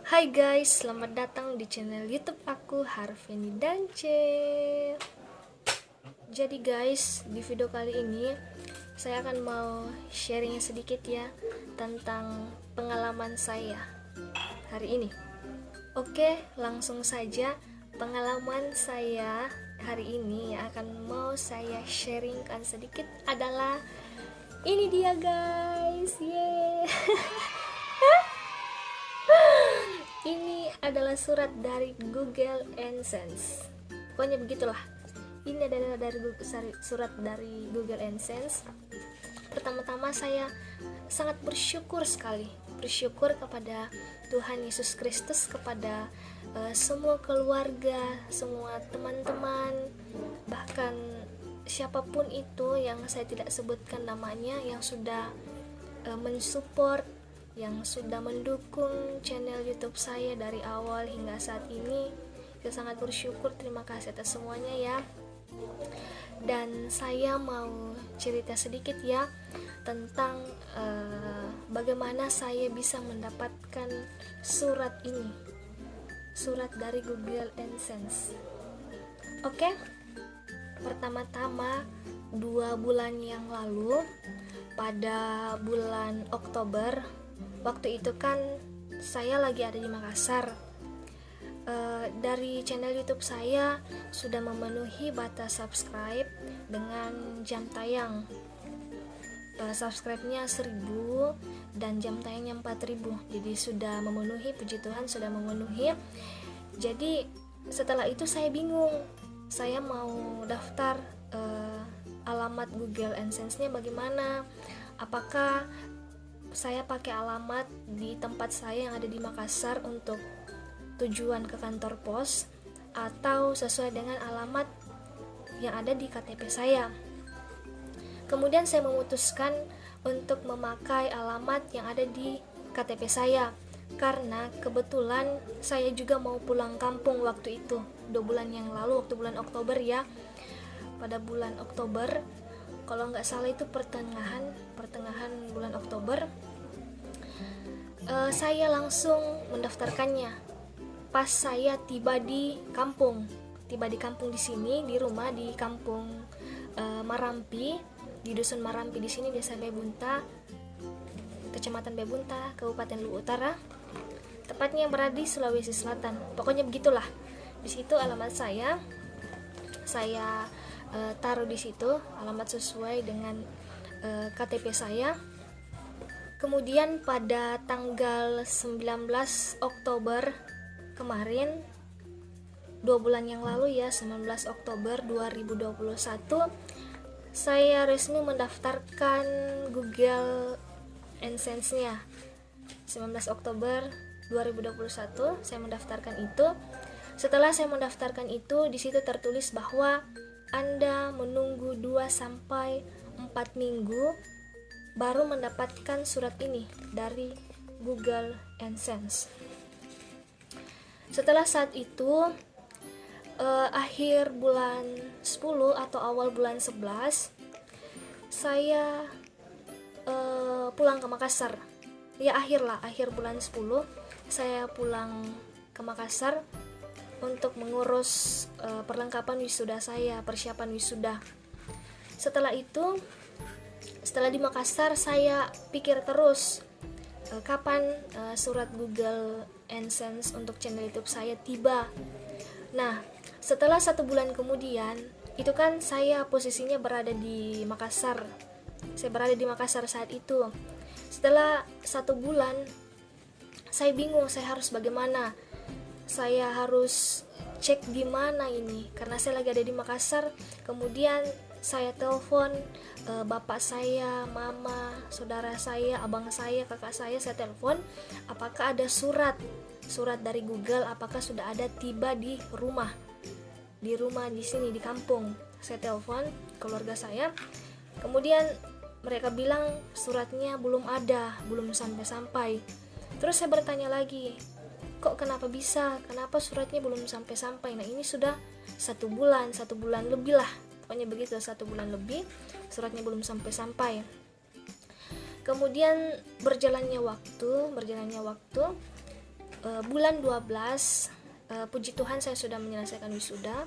Hai guys, selamat datang di channel YouTube aku, Harveni Dance. Jadi guys, di video kali ini saya akan mau sharing sedikit ya tentang pengalaman saya hari ini. Oke, langsung saja pengalaman saya hari ini yang akan mau saya sharingkan sedikit adalah ini dia guys. Yeay. Ini adalah surat dari Google AdSense. Pokoknya begitulah. Ini adalah surat dari Google AdSense. Pertama-tama saya sangat bersyukur sekali. Bersyukur kepada Tuhan Yesus Kristus, kepada semua keluarga, semua teman-teman, bahkan siapapun itu yang saya tidak sebutkan namanya, yang sudah mensupport, yang sudah mendukung channel YouTube saya dari awal hingga saat ini. Saya sangat bersyukur, terima kasih atas semuanya ya. Dan saya mau cerita sedikit ya tentang bagaimana saya bisa mendapatkan surat ini, surat dari Google AdSense. Oke, pertama-tama 2 bulan yang lalu, pada bulan Oktober, waktu itu kan saya lagi ada di Makassar. Dari channel YouTube saya sudah memenuhi batas subscribe dengan jam tayang. Subscribe-nya 1000 dan jam tayangnya 4000. Jadi sudah memenuhi, puji Tuhan sudah memenuhi. Jadi setelah itu saya bingung. Saya mau daftar alamat Google AdSense-nya bagaimana? Apakah saya pakai alamat di tempat saya yang ada di Makassar untuk tujuan ke kantor pos, atau sesuai dengan alamat yang ada di KTP saya. Kemudian saya memutuskan untuk memakai alamat yang ada di KTP saya, karena kebetulan saya juga mau pulang kampung waktu itu, 2 bulan yang lalu, waktu bulan Oktober ya. Pada bulan Oktober, kalau nggak salah itu pertengahan bulan Oktober, saya langsung mendaftarkannya. Pas saya tiba di kampung di sini, di rumah di kampung Marampi, di dusun Marampi di sini, desa Bebunta, kecamatan Bebunta, Kabupaten Luwu Utara, tepatnya berada di Sulawesi Selatan. Pokoknya begitulah. Di situ alamat saya taruh di situ, alamat sesuai dengan KTP saya. Kemudian pada tanggal 19 Oktober kemarin, 2 bulan yang lalu ya, 19 Oktober 2021, saya resmi mendaftarkan Google AdSense-nya. 19 Oktober 2021 saya mendaftarkan itu. Setelah saya mendaftarkan itu, di situ tertulis bahwa Anda menunggu 2-4 minggu baru mendapatkan surat ini dari Google AdSense. Setelah saat itu, akhir bulan 10 atau awal bulan 11, saya pulang ke Makassar. Ya akhir bulan 10 saya pulang ke Makassar untuk mengurus perlengkapan wisuda saya, persiapan wisuda. Setelah itu, setelah di Makassar, saya pikir terus kapan surat Google AdSense untuk channel YouTube saya tiba. Nah, setelah 1 bulan kemudian, itu kan saya posisinya berada di Makassar. Saya berada di Makassar saat itu. Setelah 1 bulan, saya bingung saya harus bagaimana. Saya harus cek di mana ini, karena saya lagi ada di Makassar. Kemudian saya telepon bapak saya, mama, saudara saya, abang saya, kakak saya telepon, apakah ada surat dari Google, apakah sudah ada tiba di rumah di sini di kampung. Saya telepon keluarga saya, kemudian mereka bilang suratnya belum ada, belum sampai. Terus saya bertanya lagi, kok kenapa suratnya belum sampai? Nah ini sudah 1 bulan lebih lah, pokoknya begitu, 1 bulan lebih suratnya belum sampai. Kemudian berjalannya waktu, bulan 12, puji Tuhan saya sudah menyelesaikan wisuda.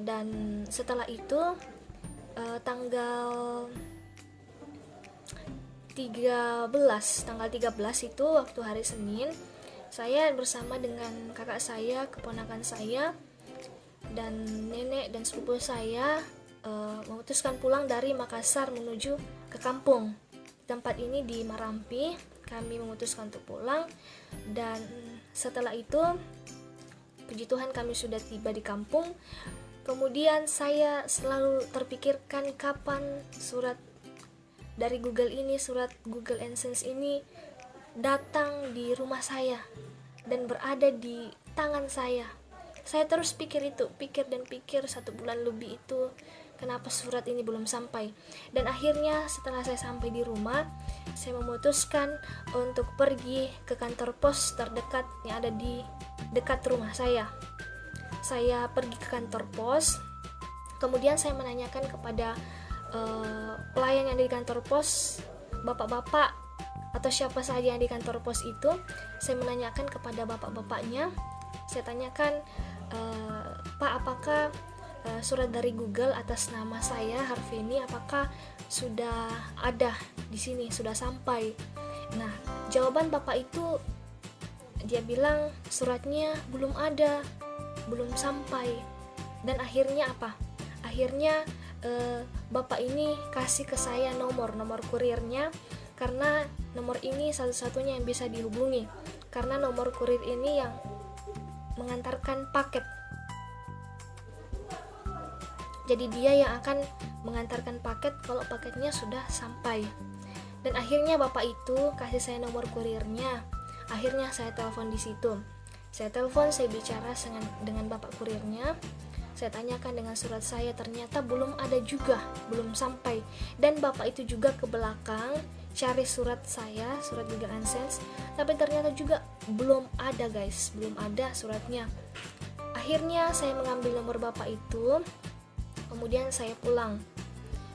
Dan setelah itu tanggal 13 itu waktu hari Senin, saya bersama dengan kakak saya, keponakan saya, dan nenek dan sepupu saya memutuskan pulang dari Makassar menuju ke kampung. Tempat ini di Marampi. Kami memutuskan untuk pulang, dan setelah itu puji Tuhan kami sudah tiba di kampung. Kemudian saya selalu terpikirkan kapan surat dari Google ini, surat Google AdSense ini datang di rumah saya dan berada di tangan saya. Saya terus pikir dan pikir 1 bulan lebih itu, kenapa surat ini belum sampai. Dan akhirnya setelah saya sampai di rumah, saya memutuskan untuk pergi ke kantor pos terdekat yang ada di dekat rumah saya. Saya pergi ke kantor pos, kemudian saya menanyakan kepada pelayan yang ada di kantor pos, bapak-bapak atau siapa saja yang di kantor pos itu. Saya menanyakan kepada bapak-bapaknya, saya tanyakan, Pak, apakah surat dari Google atas nama saya Harveni, apakah sudah ada di sini, sudah sampai? Nah, jawaban bapak itu, dia bilang suratnya belum ada, belum sampai. Dan akhirnya apa? Akhirnya bapak ini kasih ke saya nomor kurirnya, karena nomor ini satu-satunya yang bisa dihubungi, karena nomor kurir ini yang mengantarkan paket. Jadi dia yang akan mengantarkan paket kalau paketnya sudah sampai. Dan akhirnya bapak itu kasih saya nomor kurirnya. Akhirnya saya telepon di situ. Saya telepon, saya bicara dengan bapak kurirnya. Saya tanyakan dengan surat saya, ternyata belum ada juga, belum sampai. Dan bapak itu juga ke belakang cari surat saya, surat Google AdSense, tapi ternyata juga belum ada, guys, belum ada suratnya. Akhirnya saya mengambil nomor bapak itu, kemudian saya pulang.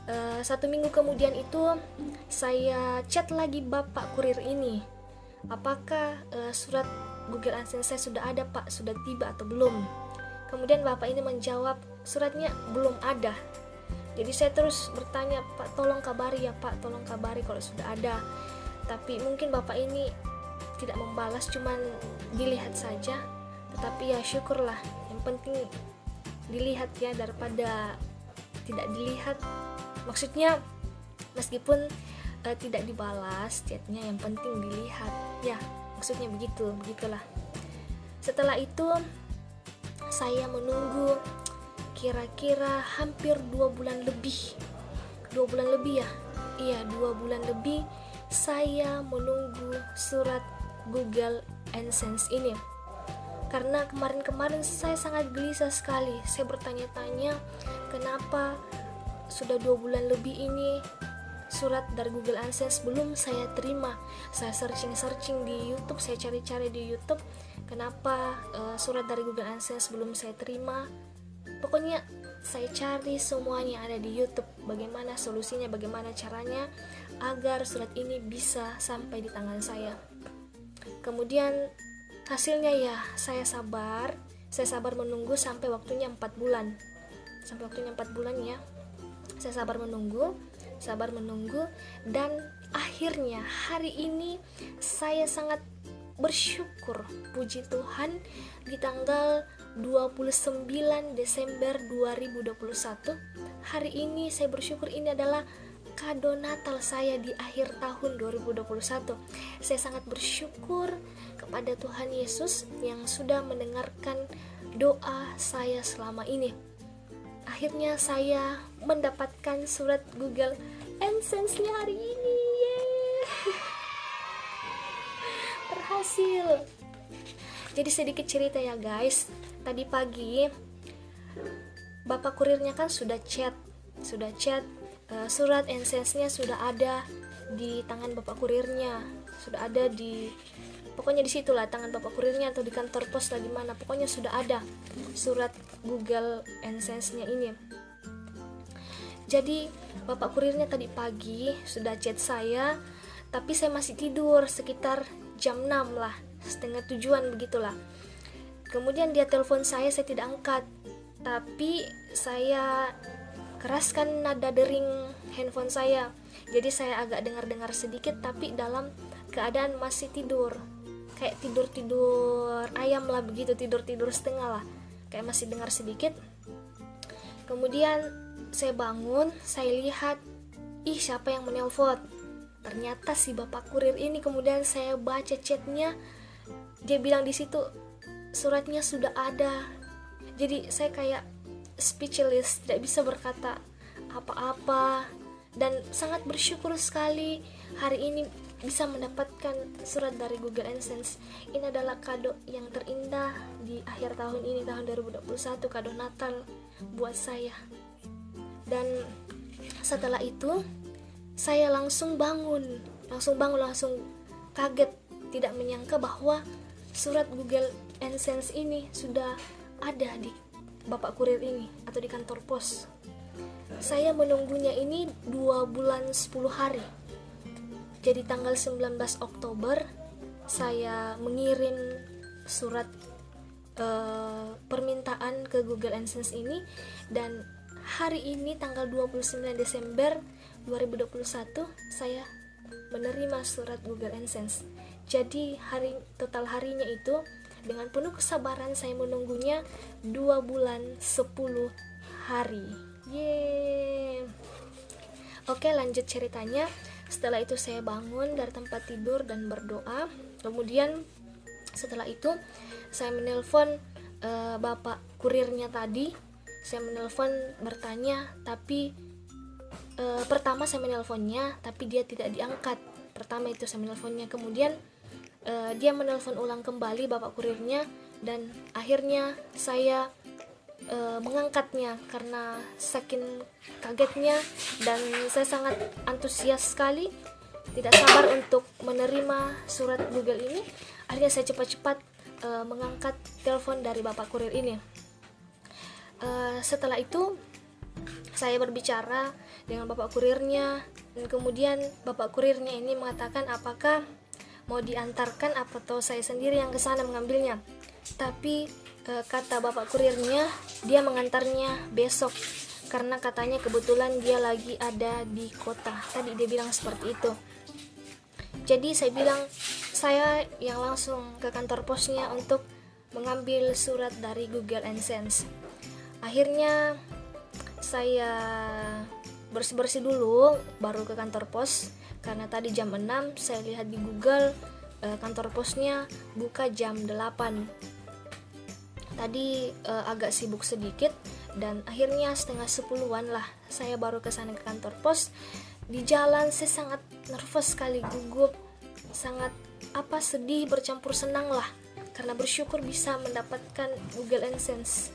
1 minggu kemudian itu saya chat lagi bapak kurir ini, apakah surat Google AdSense saya sudah ada, Pak, sudah tiba atau belum? Kemudian bapak ini menjawab, suratnya belum ada. Jadi saya terus bertanya, Pak, tolong kabari ya Pak, tolong kabari kalau sudah ada. Tapi mungkin bapak ini tidak membalas, cuman dilihat saja. Tetapi ya syukurlah, yang penting dilihat ya daripada tidak dilihat. Maksudnya meskipun tidak dibalas chatnya, yang penting dilihat. Ya, maksudnya begitulah. Setelah itu saya menunggu kira-kira hampir 2 bulan lebih. 2 bulan lebih ya? Iya, 2 bulan lebih saya menunggu surat Google AdSense ini. Karena kemarin-kemarin saya sangat gelisah sekali. Saya bertanya-tanya, kenapa sudah 2 bulan lebih ini surat dari Google AdSense belum saya terima. Saya searching di YouTube, saya cari-cari di YouTube, kenapa surat dari Google AdSense belum saya terima. Pokoknya saya cari semuanya ada di YouTube, bagaimana solusinya, bagaimana caranya agar surat ini bisa sampai di tangan saya. Kemudian hasilnya ya, saya sabar menunggu sampai waktunya 4 bulan. Sampai waktunya 4 bulan ya. Saya sabar menunggu dan akhirnya hari ini saya sangat bersyukur, puji Tuhan, di tanggal 29 Desember 2021 hari ini saya bersyukur, ini adalah kado Natal saya di akhir tahun 2021. Saya sangat bersyukur kepada Tuhan Yesus yang sudah mendengarkan doa saya selama ini. Akhirnya saya mendapatkan surat Google AdSense-nya hari ini. Berhasil. Jadi sedikit cerita ya guys. Tadi pagi bapak kurirnya kan sudah chat, surat AdSense-nya sudah ada di tangan bapak kurirnya, sudah ada di, pokoknya di situlah tangan bapak kurirnya atau di kantor pos lah, di mana pokoknya sudah ada surat Google AdSense-nya ini. Jadi bapak kurirnya tadi pagi sudah chat saya, tapi saya masih tidur sekitar jam 6 lah. setengah tujuan begitulah. Kemudian dia telepon saya tidak angkat, tapi saya keraskan nada dering handphone saya. Jadi saya agak dengar-dengar sedikit, tapi dalam keadaan masih tidur, kayak tidur ayam lah begitu, tidur setengah lah, kayak masih dengar sedikit. Kemudian saya bangun, saya lihat, ih siapa yang menelpon? Ternyata si bapak kurir ini. Kemudian saya baca chatnya, dia bilang di situ suratnya sudah ada. Jadi saya kayak speechless, tidak bisa berkata apa-apa, dan sangat bersyukur sekali hari ini bisa mendapatkan surat dari Google AdSense. Ini adalah kado yang terindah di akhir tahun ini, tahun 2021, kado Natal buat saya. Dan setelah itu saya langsung kaget, tidak menyangka bahwa surat Google AdSense ini sudah ada di bapak kurir ini atau di kantor pos. Saya menunggunya ini 2 bulan 10 hari. Jadi tanggal 19 Oktober saya mengirim surat permintaan ke Google AdSense ini, dan hari ini tanggal 29 Desember 2021 saya menerima surat Google AdSense. Jadi total harinya itu dengan penuh kesabaran saya menunggunya 2 bulan 10 hari. Yeay. Oke, lanjut ceritanya. Setelah itu saya bangun dari tempat tidur dan berdoa. Kemudian setelah itu saya menelpon bapak kurirnya tadi. Saya menelpon bertanya, tapi pertama saya menelponnya tapi dia tidak diangkat. Pertama itu saya menelponnya, kemudian dia menelpon ulang kembali bapak kurirnya, dan akhirnya saya mengangkatnya karena saking kagetnya, dan saya sangat antusias sekali, tidak sabar untuk menerima surat Google ini. Akhirnya saya cepat-cepat mengangkat telepon dari bapak kurir ini. Setelah itu saya berbicara dengan bapak kurirnya, dan kemudian bapak kurirnya ini mengatakan apakah mau diantarkan atau saya sendiri yang ke sana mengambilnya. Tapi kata bapak kurirnya, dia mengantarnya besok karena katanya kebetulan dia lagi ada di kota. Tadi dia bilang seperti itu. Jadi saya bilang saya yang langsung ke kantor posnya untuk mengambil surat dari Google AdSense. Akhirnya saya bersih-bersih dulu baru ke kantor pos, karena tadi jam 6 saya lihat di Google kantor posnya buka jam 8. Tadi agak sibuk sedikit, dan akhirnya setengah 10-an lah saya baru ke sana ke kantor pos. Di jalan saya sangat nervous sekali, gugup, sangat sedih bercampur senang lah, karena bersyukur bisa mendapatkan Google AdSense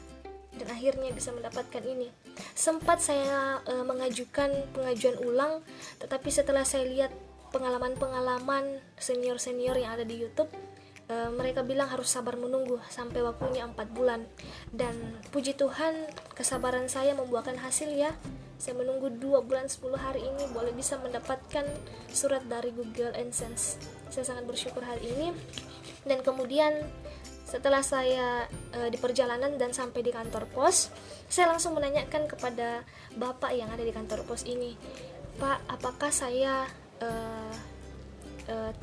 dan akhirnya bisa mendapatkan ini. Sempat saya mengajukan pengajuan ulang, tetapi setelah saya lihat pengalaman senior-senior yang ada di YouTube, mereka bilang harus sabar menunggu sampai waktunya 4 bulan. Dan puji Tuhan, kesabaran saya membuahkan hasil ya. Saya menunggu 2 bulan 10 hari ini boleh bisa mendapatkan surat dari Google AdSense. Saya sangat bersyukur hal ini. Dan kemudian setelah saya di perjalanan dan sampai di kantor pos, saya langsung menanyakan kepada bapak yang ada di kantor pos ini, Pak, apakah saya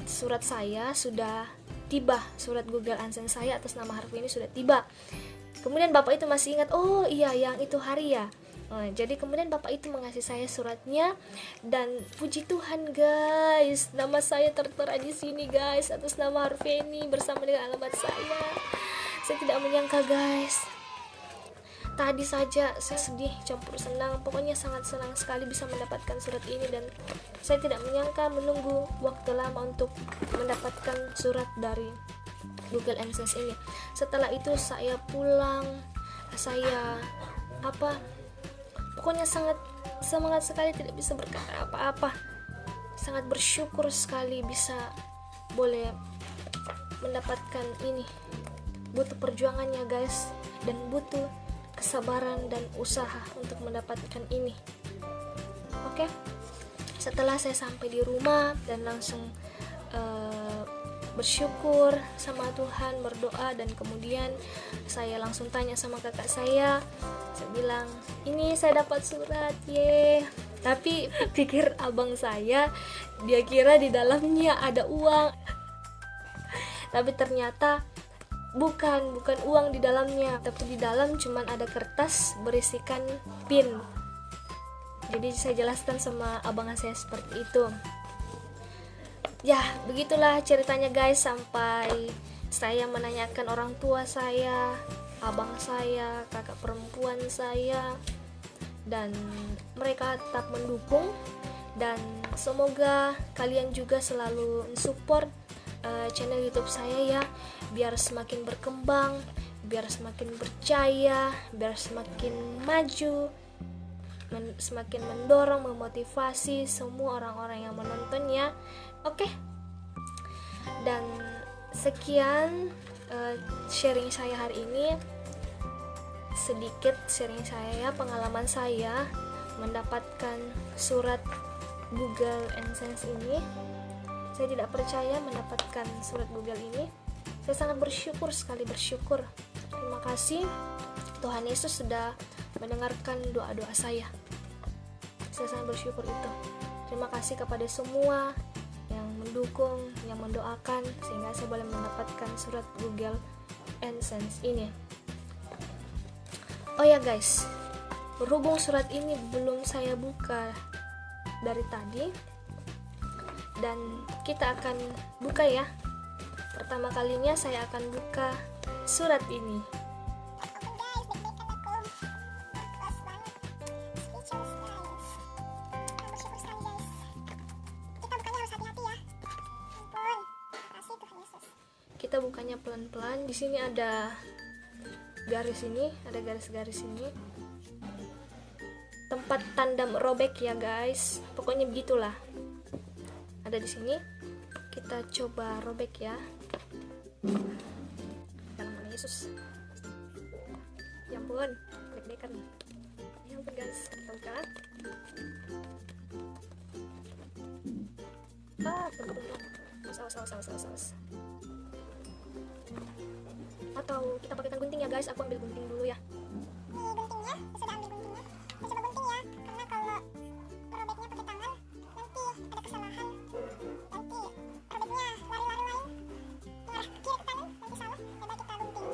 surat saya sudah tiba, surat Google AdSense saya atas nama Harvey ini sudah tiba. Kemudian bapak itu masih ingat, oh iya yang itu hari ya. Jadi kemudian bapak itu mengasih saya suratnya, dan puji Tuhan guys, nama saya tertera di sini guys atas nama Harvey ini bersama dengan alamat saya. Saya tidak menyangka guys. Tadi saja saya sedih campur senang, pokoknya sangat senang sekali bisa mendapatkan surat ini, dan saya tidak menyangka menunggu waktu lama untuk mendapatkan surat dari Google AdSense ini. Setelah itu saya pulang, saya pokoknya sangat semangat sekali, tidak bisa berkata apa-apa. Sangat bersyukur sekali bisa boleh mendapatkan ini. Butuh perjuangannya guys, dan butuh kesabaran dan usaha untuk mendapatkan ini. Oke. Setelah saya sampai di rumah dan langsung bersyukur sama Tuhan, berdoa, dan kemudian saya langsung tanya sama kakak saya bilang, ini saya dapat surat, ye. Tapi pikir abang saya, dia kira di dalamnya ada uang, tapi ternyata bukan uang di dalamnya, tapi di dalam cuman ada kertas berisikan pin. Jadi saya jelaskan sama abang saya seperti itu. Ya, begitulah ceritanya guys, sampai saya menanyakan orang tua saya, abang saya, kakak perempuan saya, dan mereka tetap mendukung. Dan semoga kalian juga selalu support channel YouTube saya ya, biar semakin berkembang, biar semakin berjaya, biar semakin maju, semakin mendorong, memotivasi semua orang-orang yang menontonnya. Oke. Dan sekian sharing saya hari ini, sedikit sharing saya, pengalaman saya mendapatkan surat Google AdSense ini. Saya tidak percaya mendapatkan surat Google ini. Saya sangat bersyukur sekali, bersyukur. Terima kasih Tuhan Yesus sudah mendengarkan doa-doa saya. Saya sangat bersyukur itu. Terima kasih kepada semua yang mendukung, yang mendoakan, sehingga saya boleh mendapatkan surat Google AdSense ini. Oh ya guys, berhubung surat ini belum saya buka dari tadi, dan kita akan buka ya. Pertama kalinya saya akan buka surat ini. Kita bukanya pelan-pelan. Di sini ada garis ini, ada garis-garis ini. Tempat tanda robek ya guys. Pokoknya begitulah. Ada di sini. Kita coba robek ya. Dalam nama Yesus. Ya ampun, deg-degan. Ya ampun guys, buka. Awas. Atau kita pakai gunting ya guys. Aku ambil gunting dulu ya. Ini guntingnya, sudah ambil guntingnya. Kita coba gunting ya, karena kalau merobeknya pakai tangan nanti ada kesalahan. Nanti robeknya lari-lari lain, mengarah ke kiri ke kanan, nanti salah. Coba kita gunting.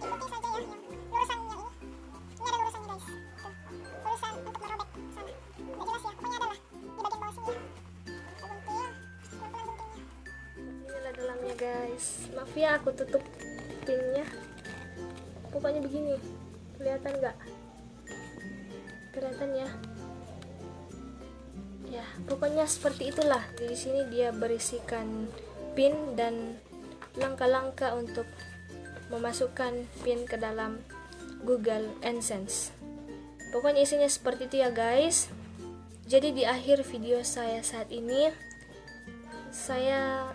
Ikuti saja ya yang lurusannya ini. Ini ada lurusannya guys. Tuh, lurusan untuk merobek sana. Nggak jelas ya, pokoknya adalah di bagian bawah sini ya. Kita gunting, pelan-pelan guntingnya. Inilah dalamnya guys. Maaf ya aku tutup pinnya. Pokoknya begini. Kelihatan nggak? Kelihatan ya? Ya, pokoknya seperti itulah. Di sini dia berisikan pin dan langkah-langkah untuk memasukkan pin ke dalam Google AdSense. Pokoknya isinya seperti itu ya guys. Jadi di akhir video saya saat ini, saya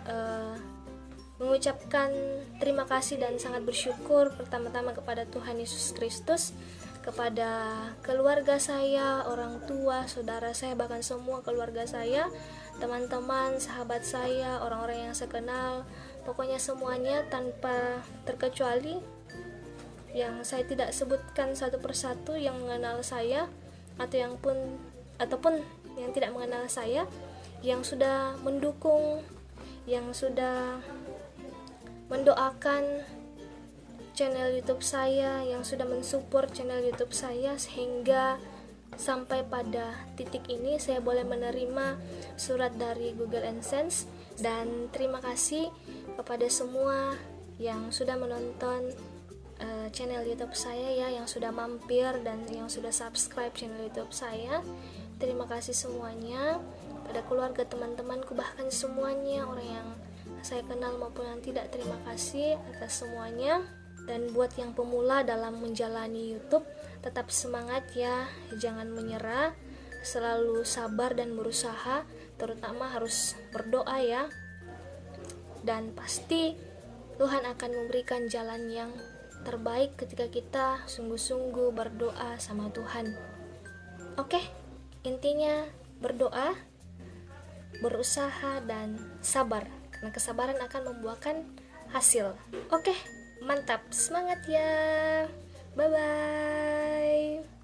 mengucapkan terima kasih dan sangat bersyukur pertama-tama kepada Tuhan Yesus Kristus, kepada keluarga saya, orang tua, saudara saya, bahkan semua keluarga saya, teman-teman, sahabat saya, orang-orang yang saya kenal, pokoknya semuanya tanpa terkecuali, yang saya tidak sebutkan satu persatu, yang mengenal saya ataupun yang tidak mengenal saya, yang sudah mendukung, yang sudah mendoakan channel YouTube saya, yang sudah mensupport channel YouTube saya sehingga sampai pada titik ini saya boleh menerima surat dari Google AdSense. Dan terima kasih kepada semua yang sudah menonton channel YouTube saya ya, yang sudah mampir dan yang sudah subscribe channel YouTube saya. Terima kasih semuanya, pada keluarga, teman-temanku, bahkan semuanya orang yang saya kenal maupun yang tidak, terima kasih atas semuanya. Dan buat yang pemula dalam menjalani YouTube, tetap semangat ya, jangan menyerah, selalu sabar dan berusaha, terutama harus berdoa ya. Dan pasti Tuhan akan memberikan jalan yang terbaik ketika kita sungguh-sungguh berdoa sama Tuhan. Oke, intinya berdoa, berusaha, dan sabar. Karena kesabaran akan membuahkan hasil. Oke, mantap. Semangat ya. Bye-bye.